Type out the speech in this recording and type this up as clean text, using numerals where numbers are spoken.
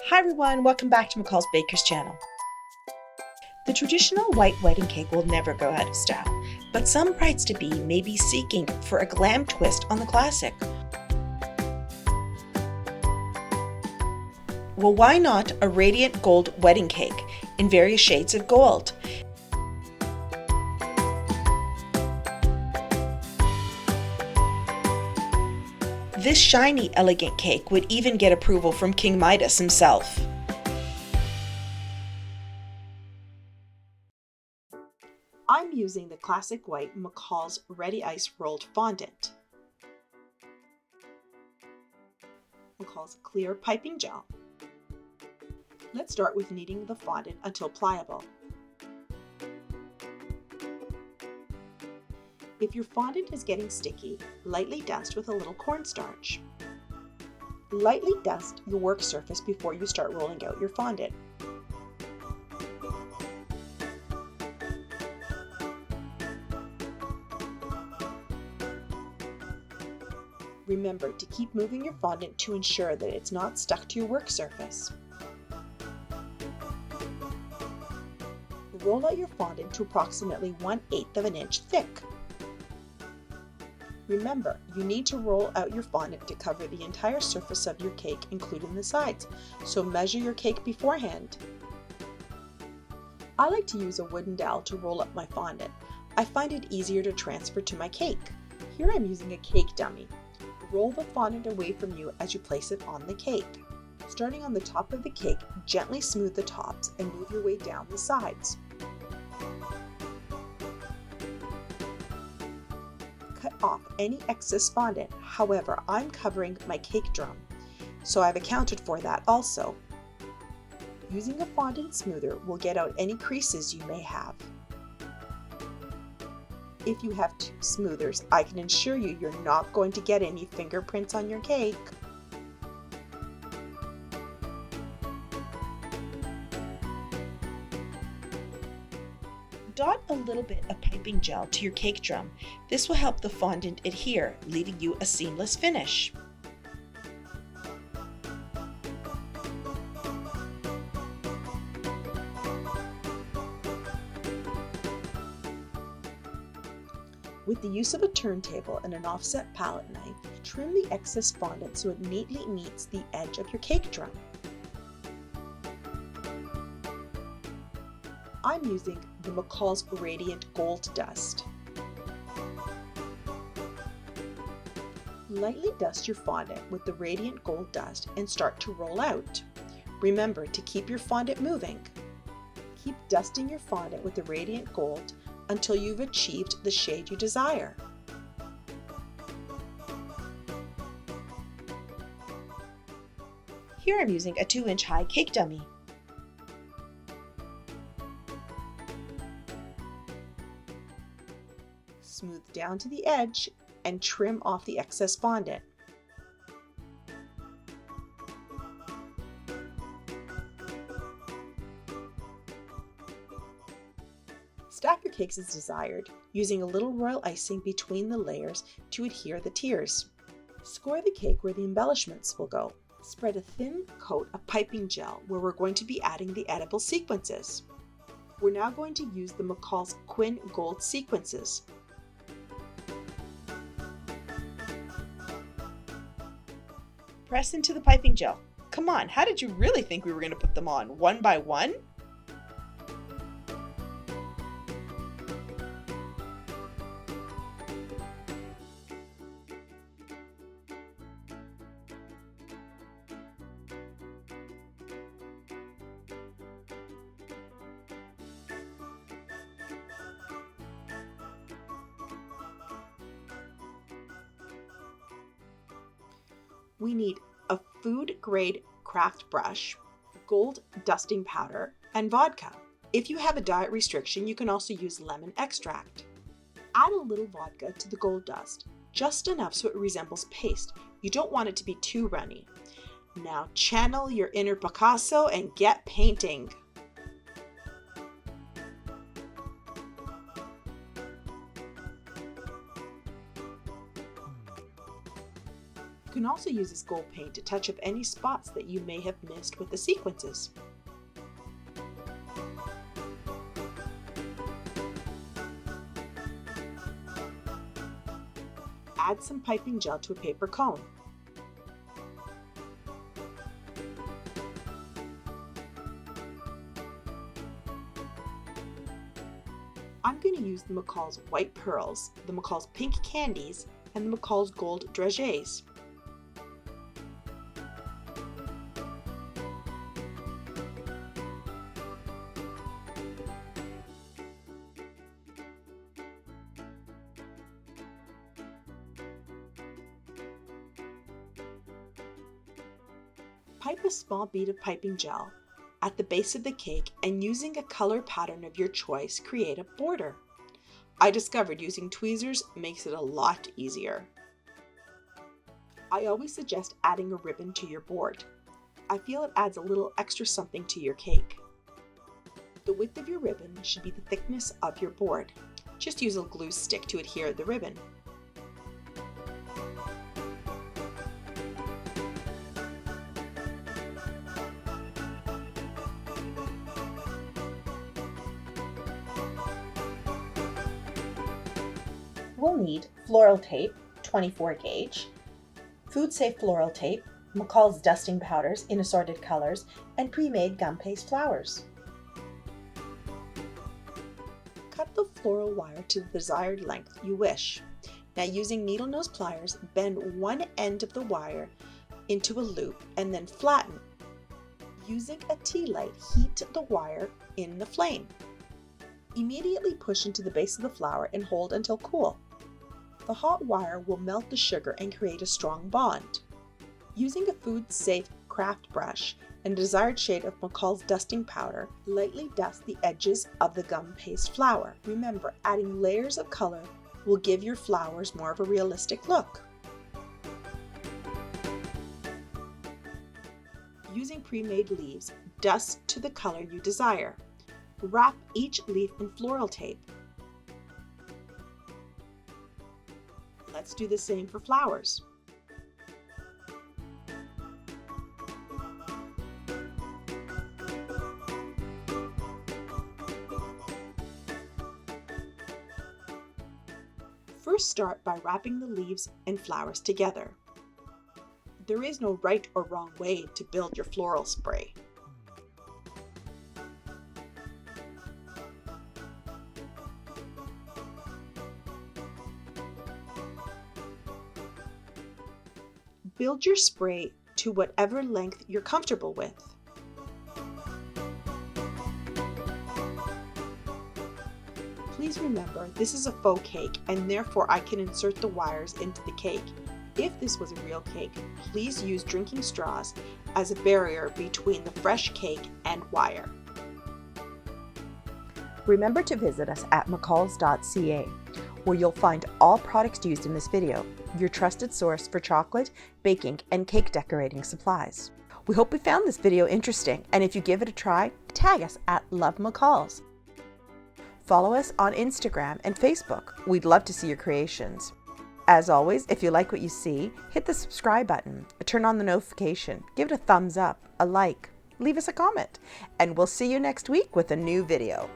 Hi everyone, welcome back to McCall's Baker's channel. The traditional white wedding cake will never go out of style, but some brides-to-be may be seeking for a glam twist on the classic. Well, why not a radiant gold wedding cake in various shades of gold? This shiny, elegant cake would even get approval from King Midas himself. I'm using the classic white McCall's Ready Ice Rolled Fondant, McCall's Clear Piping Gel. Let's start with kneading the fondant until pliable. If your fondant is getting sticky, lightly dust with a little cornstarch. Lightly dust your work surface before you start rolling out your fondant. Remember to keep moving your fondant to ensure that it's not stuck to your work surface. Roll out your fondant to approximately 1/8 of an inch thick. Remember, you need to roll out your fondant to cover the entire surface of your cake, including the sides, so measure your cake beforehand. I like to use a wooden dowel to roll up my fondant. I find it easier to transfer to my cake. Here I'm using a cake dummy. Roll the fondant away from you as you place it on the cake. Starting on the top of the cake, gently smooth the tops and move your way down the sides. Cut off any excess fondant. However, I'm covering my cake drum, so I've accounted for that also. Using a fondant smoother will get out any creases you may have. If you have two smoothers, I can assure you you're not going to get any fingerprints on your cake. Dot a little bit of piping gel to your cake drum. This will help the fondant adhere, leaving you a seamless finish. With the use of a turntable and an offset palette knife, trim the excess fondant so it neatly meets the edge of your cake drum. I'm using the McCall's Radiant Gold Dust. Lightly dust your fondant with the Radiant Gold Dust and start to roll out. Remember to keep your fondant moving. Keep dusting your fondant with the Radiant Gold until you've achieved the shade you desire. Here I'm using a 2-inch high cake dummy. Smooth down to the edge and trim off the excess fondant. Stack your cakes as desired, using a little royal icing between the layers to adhere the tiers. Score the cake where the embellishments will go. Spread a thin coat of piping gel where we're going to be adding the edible sequences. We're now going to use the McCall's Quin Gold Sequences. Press into the piping gel. Come on, how did you really think we were going to put them on? One by one? We need a food-grade craft brush, gold dusting powder, and vodka. If you have a diet restriction, you can also use lemon extract. Add a little vodka to the gold dust, just enough so it resembles paste. You don't want it to be too runny. Now channel your inner Picasso and get painting. You can also use this gold paint to touch up any spots that you may have missed with the sequences. Add some piping gel to a paper cone. I'm going to use the McCall's White Pearls, the McCall's Pink Candies, and the McCall's Gold Dragees. Pipe a small bead of piping gel at the base of the cake, and using a color pattern of your choice, create a border. I discovered using tweezers makes it a lot easier. I always suggest adding a ribbon to your board. I feel it adds a little extra something to your cake. The width of your ribbon should be the thickness of your board. Just use a glue stick to adhere the ribbon. We'll need floral tape, 24 gauge, food safe floral tape, McCall's dusting powders in assorted colors, and pre-made gum paste flowers. Cut the floral wire to the desired length you wish. Now, using needle nose pliers, bend one end of the wire into a loop and then flatten. Using a tea light, heat the wire in the flame. Immediately push into the base of the flower and hold until cool. The hot wire will melt the sugar and create a strong bond. Using a food-safe craft brush and a desired shade of McCall's dusting powder, lightly dust the edges of the gum paste flower. Remember, adding layers of color will give your flowers more of a realistic look. Using pre-made leaves, dust to the color you desire. Wrap each leaf in floral tape. Let's do the same for flowers. First, start by wrapping the leaves and flowers together. There is no right or wrong way to build your floral spray. Build your spray to whatever length you're comfortable with. Please remember, this is a faux cake and therefore I can insert the wires into the cake. If this was a real cake, please use drinking straws as a barrier between the fresh cake and wire. Remember to visit us at McCalls.ca, where you'll find all products used in this video, your trusted source for chocolate, baking, and cake decorating supplies. We hope you found this video interesting, and if you give it a try, tag us at Love McCalls. Follow us on Instagram and Facebook. We'd love to see your creations. As always, if you like what you see, hit the subscribe button, turn on the notification, give it a thumbs up, a like, leave us a comment, and we'll see you next week with a new video.